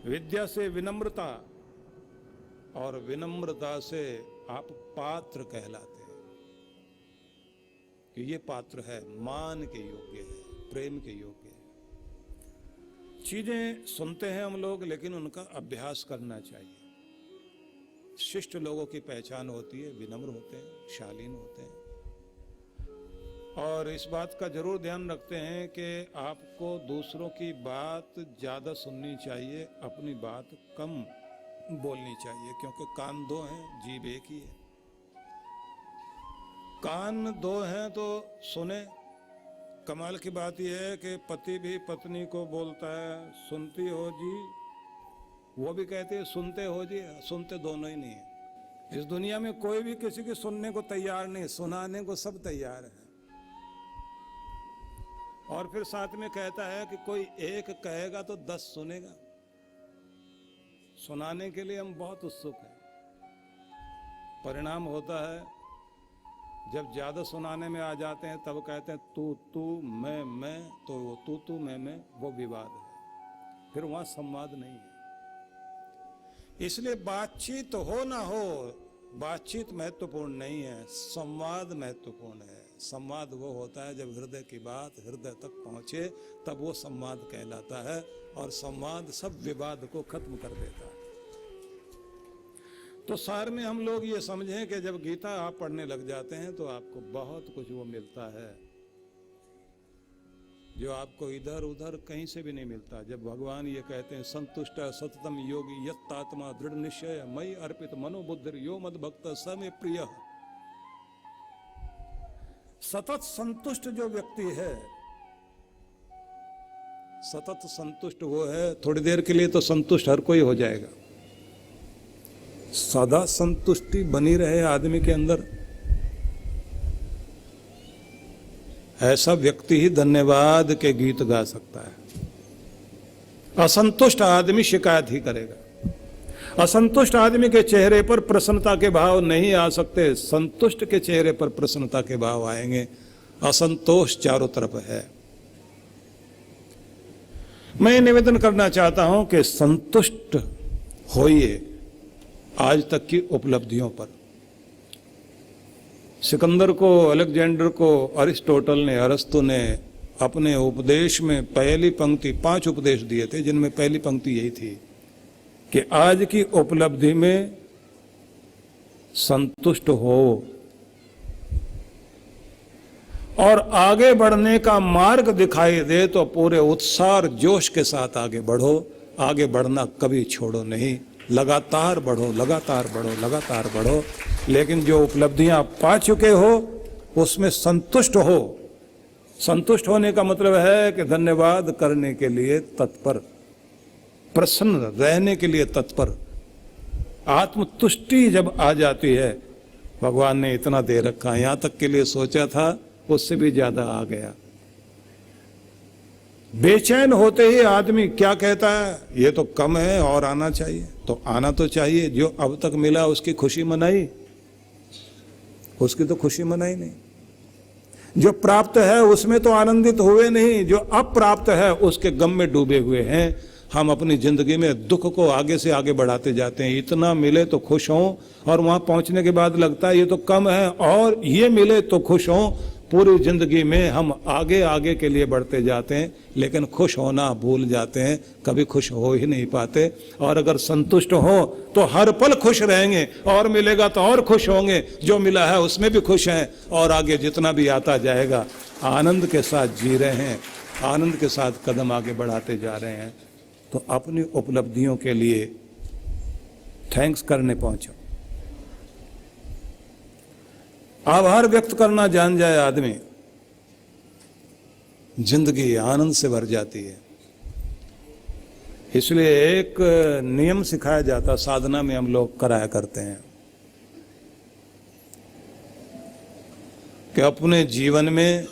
विद्या से विनम्रता और विनम्रता से आप पात्र कहलाते हैं कि ये पात्र है, मान के योग्य है, प्रेम के योग्य है। चीजें सुनते हैं हम लोग, लेकिन उनका अभ्यास करना चाहिए। शिष्ट लोगों की पहचान होती है, विनम्र होते हैं, शालीन होते हैं, और इस बात का जरूर ध्यान रखते हैं कि आपको दूसरों की बात ज्यादा सुननी चाहिए, अपनी बात कम बोलनी चाहिए, क्योंकि कान दो हैं, जीभ एक ही है। कान दो हैं तो सुने। कमाल की बात यह है कि पति भी पत्नी को बोलता है, सुनती हो जी, वो भी कहती है सुनते हो जी। सुनते दोनों ही नहीं है। इस दुनिया में कोई भी किसी की सुनने को तैयार नहीं, सुनाने को सब तैयार है। और फिर साथ में कहता है कि कोई एक कहेगा तो 10 सुनेगा। सुनाने के लिए हम बहुत उत्सुक हैं। परिणाम होता है जब ज्यादा सुनाने में आ जाते हैं तब कहते हैं तू मैं, तो वो तू मैं वो विवाद है, फिर वहां संवाद नहीं है। इसलिए बातचीत हो ना हो, बातचीत महत्वपूर्ण नहीं है, संवाद महत्वपूर्ण है। संवाद वो होता है जब हृदय की बात हृदय तक पहुंचे, तब वो संवाद कहलाता है, और संवाद सब विवाद को खत्म कर देता है। तो सार में हम लोग ये समझें कि जब गीता आप पढ़ने लग जाते हैं तो आपको बहुत कुछ वो मिलता है जो आपको इधर उधर कहीं से भी नहीं मिलता। जब भगवान ये कहते हैं संतुष्ट सततम योगी यत्तात्मा दृढ़ निश्चय मयि अर्पित मनोबुद्धि यो मद भक्त स मे प्रिय। सतत संतुष्ट जो व्यक्ति है, सतत संतुष्ट वो है। थोड़ी देर के लिए तो संतुष्ट हर कोई हो जाएगा, सदा संतुष्टि बनी रहे आदमी के अंदर, ऐसा व्यक्ति ही धन्यवाद के गीत गा सकता है। असंतुष्ट आदमी शिकायत ही करेगा। असंतुष्ट आदमी के चेहरे पर प्रसन्नता के भाव नहीं आ सकते, संतुष्ट के चेहरे पर प्रसन्नता के भाव आएंगे। असंतोष चारों तरफ है। मैं निवेदन करना चाहता हूं कि संतुष्ट होइए आज तक की उपलब्धियों पर। सिकंदर को, अलेक्जेंडर को अरिस्टोटल ने, अरस्तु ने अपने उपदेश में पहली पंक्ति, 5 उपदेश दिए थे, जिनमें पहली पंक्ति यही थी कि आज की उपलब्धि में संतुष्ट हो और आगे बढ़ने का मार्ग दिखाई दे तो पूरे उत्साह जोश के साथ आगे बढ़ो। आगे बढ़ना कभी छोड़ो नहीं, लगातार बढ़ो, लगातार बढ़ो, लगातार बढ़ो। लेकिन जो उपलब्धियां पा चुके हो उसमें संतुष्ट हो। संतुष्ट होने का मतलब है कि धन्यवाद करने के लिए तत्पर, प्रसन्न रहने के लिए तत्पर। आत्मतुष्टि जब आ जाती है, भगवान ने इतना दे रखा, यहां तक के लिए सोचा था उससे भी ज्यादा आ गया। बेचैन होते ही आदमी क्या कहता है, ये तो कम है और आना चाहिए। तो आना तो चाहिए। जो अब तक मिला उसकी खुशी मनाई, उसकी तो खुशी मनाई नहीं। जो प्राप्त है उसमें तो आनंदित हुए नहीं, जो अब प्राप्त है उसके गम में डूबे हुए हैं। हम अपनी जिंदगी में दुख को आगे से आगे बढ़ाते जाते हैं। इतना मिले तो खुश हों, और वहां पहुंचने के बाद लगता है ये तो कम है, और ये मिले तो खुश हों। पूरी जिंदगी में हम आगे आगे के लिए बढ़ते जाते हैं, लेकिन खुश होना भूल जाते हैं, कभी खुश हो ही नहीं पाते। और अगर संतुष्ट हो तो हर पल खुश रहेंगे, और मिलेगा तो और खुश होंगे। जो मिला है उसमें भी खुश हैं, और आगे जितना भी आता जाएगा आनंद के साथ जी रहे हैं, आनंद के साथ कदम आगे बढ़ाते जा रहे हैं। तो अपनी उपलब्धियों के लिए थैंक्स करने पहुंचो। आभार व्यक्त करना जान जाए आदमी, जिंदगी आनंद से भर जाती है। इसलिए एक नियम सिखाया जाता, साधना में हम लोग कराया करते हैं कि अपने जीवन में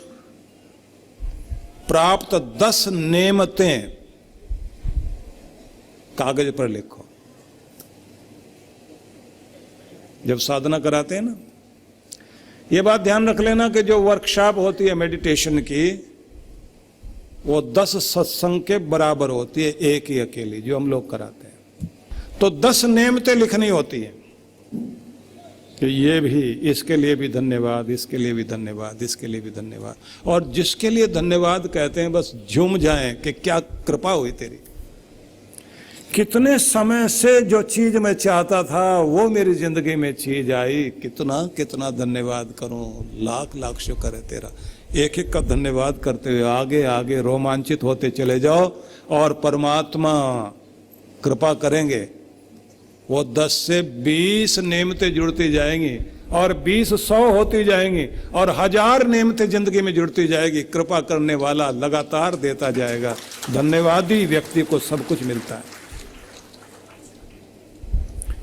प्राप्त 10 नेमतें कागज पर लिखो। जब साधना कराते हैं ना, ये बात ध्यान रख लेना कि जो वर्कशॉप होती है मेडिटेशन की, वो 10 सत्संग के बराबर होती है, एक ही अकेली जो हम लोग कराते हैं। तो 10 नेमतें लिखनी होती है कि ये भी, इसके लिए भी धन्यवाद, इसके लिए भी धन्यवाद, इसके लिए भी धन्यवाद। और जिसके लिए धन्यवाद कहते हैं बस झूम जाएं कि क्या कृपा हुई तेरी, कितने समय से जो चीज मैं चाहता था वो मेरी जिंदगी में चीज आई, कितना कितना धन्यवाद करूं, लाख लाख शुक्र है तेरा। एक एक का धन्यवाद करते हुए आगे आगे रोमांचित होते चले जाओ और परमात्मा कृपा करेंगे। वो 10 से 20 नेमतें जुड़ती जाएंगी और 20 100 होती जाएंगी और 1000 नेमतें जिंदगी में जुड़ती जाएगी। कृपा करने वाला लगातार देता जाएगा। धन्यवादी व्यक्ति को सब कुछ मिलता है।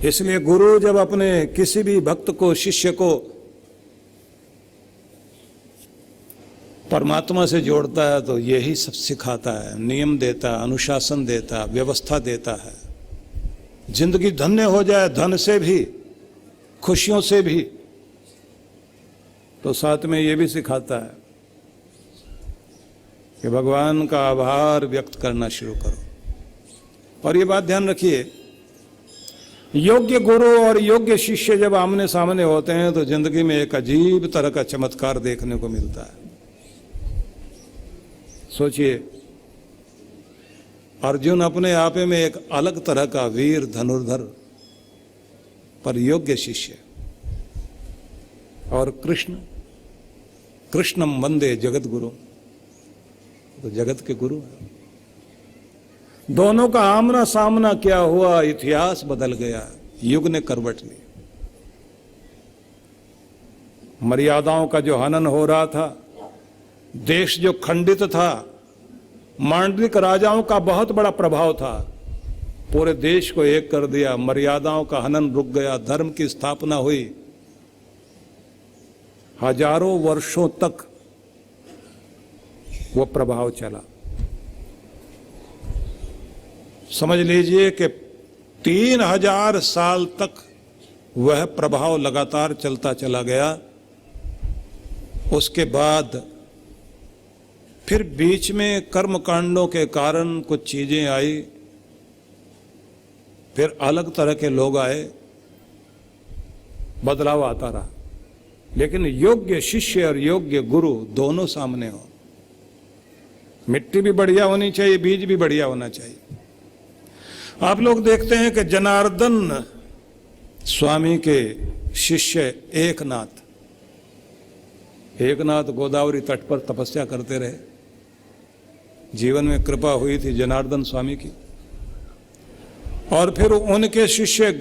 इसलिए गुरु जब अपने किसी भी भक्त को, शिष्य को परमात्मा से जोड़ता है तो यही सब सिखाता है, नियम देता है, अनुशासन देता है, व्यवस्था देता है। जिंदगी धन्य हो जाए, धन से भी, खुशियों से भी, तो साथ में ये भी सिखाता है कि भगवान का आभार व्यक्त करना शुरू करो। और ये बात ध्यान रखिए, योग्य गुरु और योग्य शिष्य जब आमने सामने होते हैं तो जिंदगी में एक अजीब तरह का चमत्कार देखने को मिलता है। सोचिए, अर्जुन अपने आप में एक अलग तरह का वीर धनुर्धर पर योग्य शिष्य, और कृष्णम वंदे जगत गुरु, तो जगत के गुरु है। दोनों का आमना सामना क्या हुआ, इतिहास बदल गया, युग ने करवट ली। मर्यादाओं का जो हनन हो रहा था, देश जो खंडित था, मांडलिक राजाओं का बहुत बड़ा प्रभाव था, पूरे देश को एक कर दिया। मर्यादाओं का हनन रुक गया, धर्म की स्थापना हुई। हजारों वर्षों तक वो प्रभाव चला। समझ लीजिए कि 3000 साल तक वह प्रभाव लगातार चलता चला गया। उसके बाद फिर बीच में कर्मकांडों के कारण कुछ चीजें आई, फिर अलग तरह के लोग आए, बदलाव आता रहा। लेकिन योग्य शिष्य और योग्य गुरु दोनों सामने हो। मिट्टी भी बढ़िया होनी चाहिए, बीज भी बढ़िया होना चाहिए। आप लोग देखते हैं कि जनार्दन स्वामी के शिष्य एकनाथ गोदावरी तट पर तपस्या करते रहे। जीवन में कृपा हुई थी जनार्दन स्वामी की। और फिर उनके शिष्य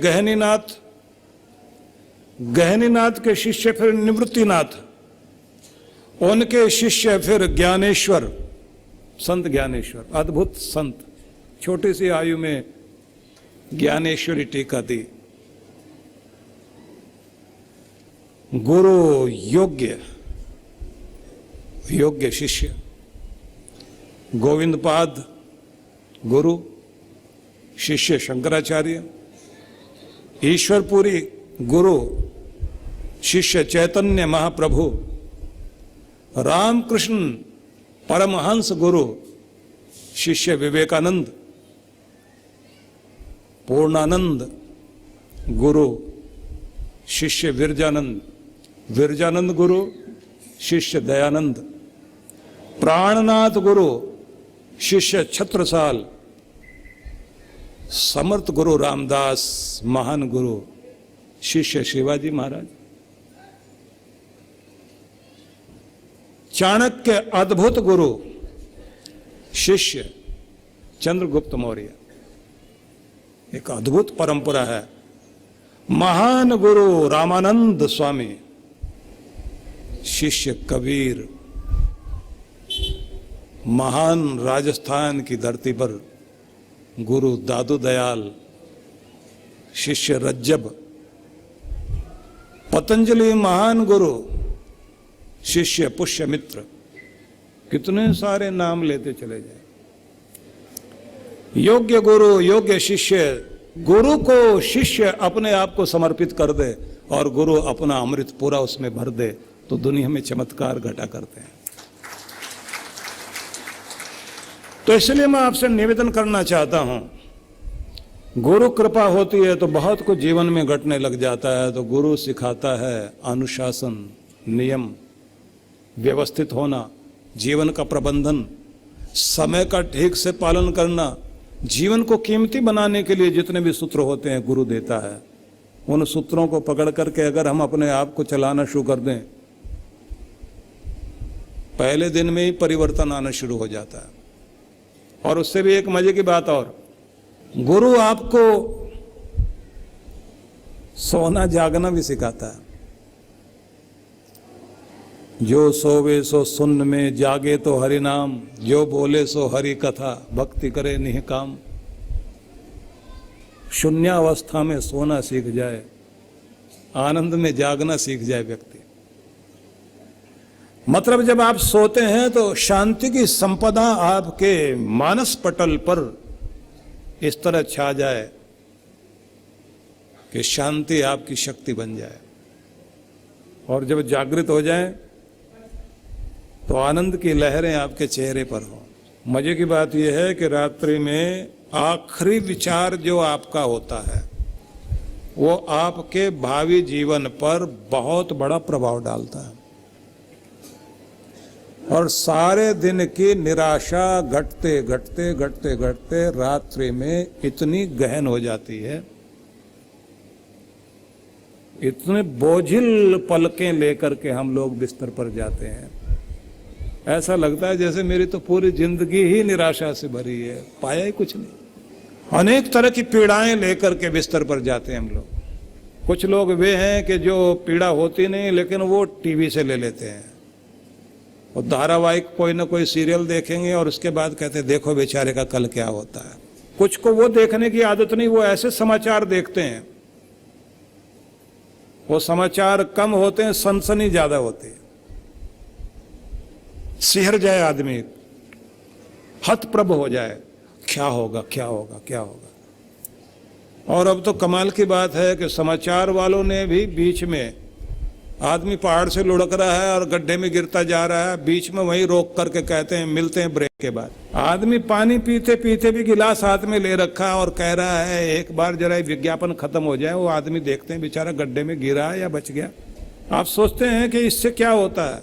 गहनीनाथ के शिष्य फिर निवृत्तिनाथ, उनके शिष्य फिर ज्ञानेश्वर, संत ज्ञानेश्वर, अद्भुत संत, छोटी सी आयु में ज्ञानेश्वरी टीका दी। गुरु योग्य शिष्य, गोविंदपाद गुरु, शिष्य शंकराचार्य, ईश्वरपुरी गुरु, शिष्य चैतन्य महाप्रभु, रामकृष्ण परमहंस गुरु, शिष्य विवेकानंद, पूर्णानंद गुरु, शिष्य विरजानंद गुरु, शिष्य दयानंद, प्राणनाथ गुरु, शिष्य छत्रसाल, समर्थ गुरु रामदास महान गुरु, शिष्य शिवाजी महाराज, चाणक्य अद्भुत गुरु, शिष्य चंद्रगुप्त मौर्य। एक अद्भुत परंपरा है। महान गुरु रामानंद स्वामी, शिष्य कबीर। महान राजस्थान की धरती पर गुरु दादू दयाल, शिष्य रज्जब। पतंजलि महान गुरु, शिष्य पुष्यमित्र। कितने सारे नाम लेते चले जाए। योग्य गुरु, योग्य शिष्य। गुरु को शिष्य अपने आप को समर्पित कर दे और गुरु अपना अमृत पूरा उसमें भर दे तो दुनिया में चमत्कार घटा करते हैं। तो इसलिए मैं आपसे निवेदन करना चाहता हूं, गुरु कृपा होती है तो बहुत कुछ जीवन में घटने लग जाता है। तो गुरु सिखाता है अनुशासन, नियम, व्यवस्थित होना, जीवन का प्रबंधन, समय का ठीक से पालन करना। जीवन को कीमती बनाने के लिए जितने भी सूत्र होते हैं गुरु देता है। उन सूत्रों को पकड़ करके अगर हम अपने आप को चलाना शुरू कर दें, पहले दिन में ही परिवर्तन आना शुरू हो जाता है। और उससे भी एक मजे की बात और, गुरु आपको सोना जागना भी सिखाता है। जो सोवे सो सुन्न में, जागे तो हरि नाम, जो बोले सो हरि कथा, भक्ति करे निह काम। शून्यावस्था में सोना सीख जाए, आनंद में जागना सीख जाए व्यक्ति। मतलब जब आप सोते हैं तो शांति की संपदा आपके मानस पटल पर इस तरह छा जाए कि शांति आपकी शक्ति बन जाए। और जब जागृत हो जाए तो आनंद की लहरें आपके चेहरे पर हो। मजे की बात यह है कि रात्रि में आखिरी विचार जो आपका होता है वो आपके भावी जीवन पर बहुत बड़ा प्रभाव डालता है। और सारे दिन की निराशा घटते घटते घटते घटते रात्रि में इतनी गहन हो जाती है, इतने बोझिल पलकें लेकर के हम लोग बिस्तर पर जाते हैं, ऐसा लगता है जैसे मेरी तो पूरी जिंदगी ही निराशा से भरी है, पाया ही कुछ नहीं। अनेक तरह की पीड़ाएं लेकर के बिस्तर पर जाते हैं हम लोग। कुछ लोग वे हैं कि जो पीड़ा होती नहीं लेकिन वो टीवी से ले लेते हैं, और धारावाहिक कोई ना कोई सीरियल देखेंगे और उसके बाद कहते हैं देखो बेचारे का कल क्या होता है। कुछ को वो देखने की आदत नहीं, वो ऐसे समाचार देखते हैं, वो समाचार कम होते हैं, सनसनी ज्यादा होती है। सिहर जाए आदमी, हतप्रभ हो जाए, क्या होगा क्या होगा क्या होगा। और अब तो कमाल की बात है कि समाचार वालों ने भी बीच में, आदमी पहाड़ से लुढ़क रहा है और गड्ढे में गिरता जा रहा है, बीच में वहीं रोक करके कहते हैं मिलते हैं ब्रेक के बाद। आदमी पानी पीते पीते भी गिलास हाथ में ले रखा है और कह रहा है एक बार जरा विज्ञापन खत्म हो जाए। वो आदमी देखते हैं बेचारा गड्ढे में गिरा है या बच गया। आप सोचते हैं कि इससे क्या होता है।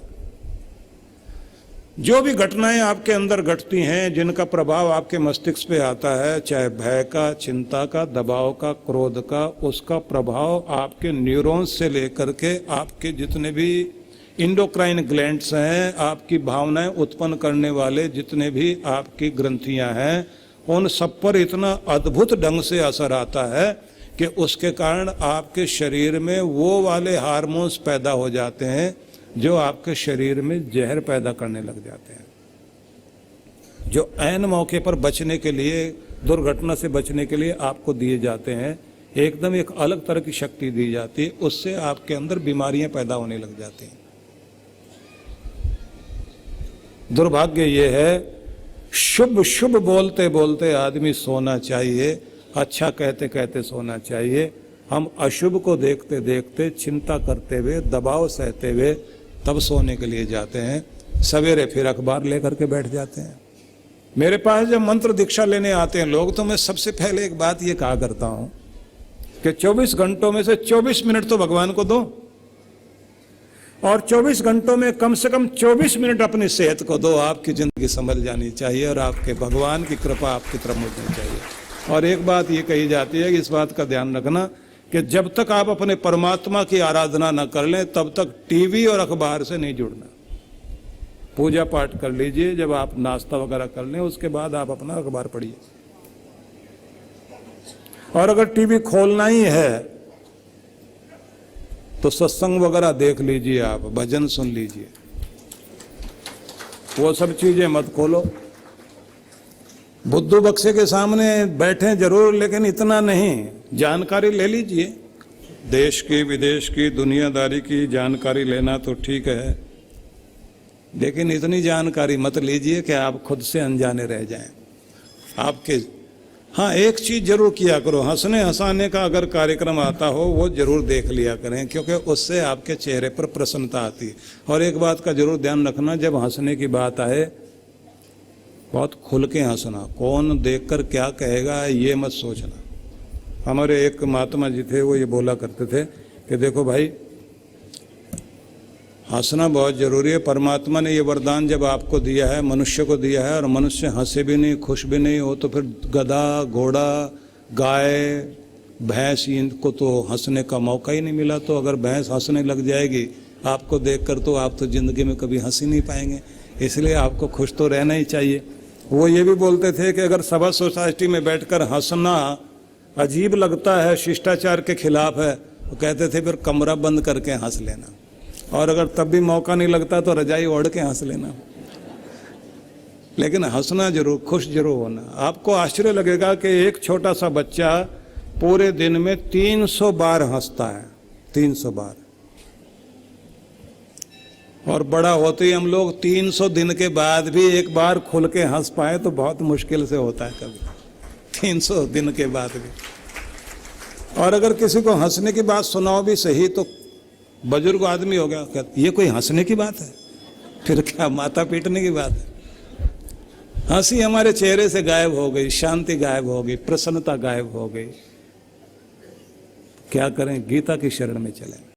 जो भी घटनाएं आपके अंदर घटती हैं, जिनका प्रभाव आपके मस्तिष्क पे आता है, चाहे भय का, चिंता का, दबाव का, क्रोध का, उसका प्रभाव आपके न्यूरॉन्स से लेकर के आपके जितने भी इंडोक्राइन ग्लैंड्स हैं, आपकी भावनाएं उत्पन्न करने वाले जितने भी आपकी ग्रंथियां हैं, उन सब पर इतना अद्भुत ढंग से असर आता है कि उसके कारण आपके शरीर में वो वाले हार्मोन्स पैदा हो जाते हैं जो आपके शरीर में जहर पैदा करने लग जाते हैं, जो ऐन मौके पर बचने के लिए, दुर्घटना से बचने के लिए आपको दिए जाते हैं। एकदम एक अलग तरह की शक्ति दी जाती है, उससे आपके अंदर बीमारियां पैदा होने लग जाती हैं। दुर्भाग्य ये है, शुभ शुभ बोलते बोलते आदमी सोना चाहिए, अच्छा कहते कहते सोना चाहिए। हम अशुभ को देखते देखते, चिंता करते हुए, दबाव सहते हुए तब सोने के लिए जाते हैं। सवेरे फिर अखबार लेकर के बैठ जाते हैं। मेरे पास जब मंत्र दीक्षा लेने आते हैं लोग, तो मैं सबसे पहले एक बात ये कहा करता हूं कि 24 घंटों में से 24 मिनट तो भगवान को दो, और 24 घंटों में कम से कम 24 मिनट अपनी सेहत को दो। आपकी जिंदगी संभल जानी चाहिए और आपके भगवान की कृपा आपकी तरफ मुड़नी चाहिए। और एक बात ये कही जाती है कि इस बात का ध्यान रखना कि जब तक आप अपने परमात्मा की आराधना न कर लें तब तक टीवी और अखबार से नहीं जुड़ना। पूजा पाठ कर लीजिए, जब आप नाश्ता वगैरह कर लें उसके बाद आप अपना अखबार पढ़िए। और अगर टीवी खोलना ही है तो सत्संग वगैरह देख लीजिए, आप भजन सुन लीजिए, वो सब चीजें मत खोलो। बुद्धू बक्से के सामने बैठे जरूर, लेकिन इतना नहीं, जानकारी ले लीजिए। देश की, विदेश की, दुनियादारी की जानकारी लेना तो ठीक है, लेकिन इतनी जानकारी मत लीजिए कि आप खुद से अनजाने रह जाएं। आपके हाँ, एक चीज जरूर किया करो, हंसने हंसाने का अगर कार्यक्रम आता हो वो जरूर देख लिया करें, क्योंकि उससे आपके चेहरे पर प्रसन्नता आती है। और एक बात का जरूर ध्यान रखना, जब हंसने की बात आए बहुत खुल के हंसना, कौन देखकर क्या कहेगा ये मत सोचना। हमारे एक महात्मा जी थे, वो ये बोला करते थे कि देखो भाई, हंसना बहुत जरूरी है। परमात्मा ने ये वरदान जब आपको दिया है, मनुष्य को दिया है, और मनुष्य हंसे भी नहीं, खुश भी नहीं हो, तो फिर गधा, घोड़ा, गाय, भैंस, इनको तो हंसने का मौका ही नहीं मिला। तो अगर भैंस हंसने लग जाएगी आपको देखकर, तो आप तो जिंदगी में कभी हंस ही नहीं पाएंगे। इसलिए आपको खुश तो रहना ही चाहिए। वो ये भी बोलते थे कि अगर सभा सोसाइटी में बैठकर हंसना अजीब लगता है, शिष्टाचार के खिलाफ है, तो कहते थे फिर कमरा बंद करके हंस लेना, और अगर तब भी मौका नहीं लगता तो रजाई ओढ़ के हंस लेना। लेकिन हंसना जरूर, खुश जरूर होना। आपको आश्चर्य लगेगा कि एक छोटा सा बच्चा पूरे दिन में 300 बार हंसता है, 300 बार। और बड़ा होते ही हम लोग 300 दिन के बाद भी एक बार खुल के हंस पाए तो बहुत मुश्किल से होता है कभी, 300 दिन के बाद भी। और अगर किसी को हंसने की बात सुनाओ भी सही, तो बुजुर्ग आदमी हो गया, कहते ये कोई हंसने की बात है, फिर क्या माथा पीटने की बात है। हंसी हमारे चेहरे से गायब हो गई, शांति गायब हो गई, प्रसन्नता गायब हो गई। क्या करें, गीता की शरण में चलें।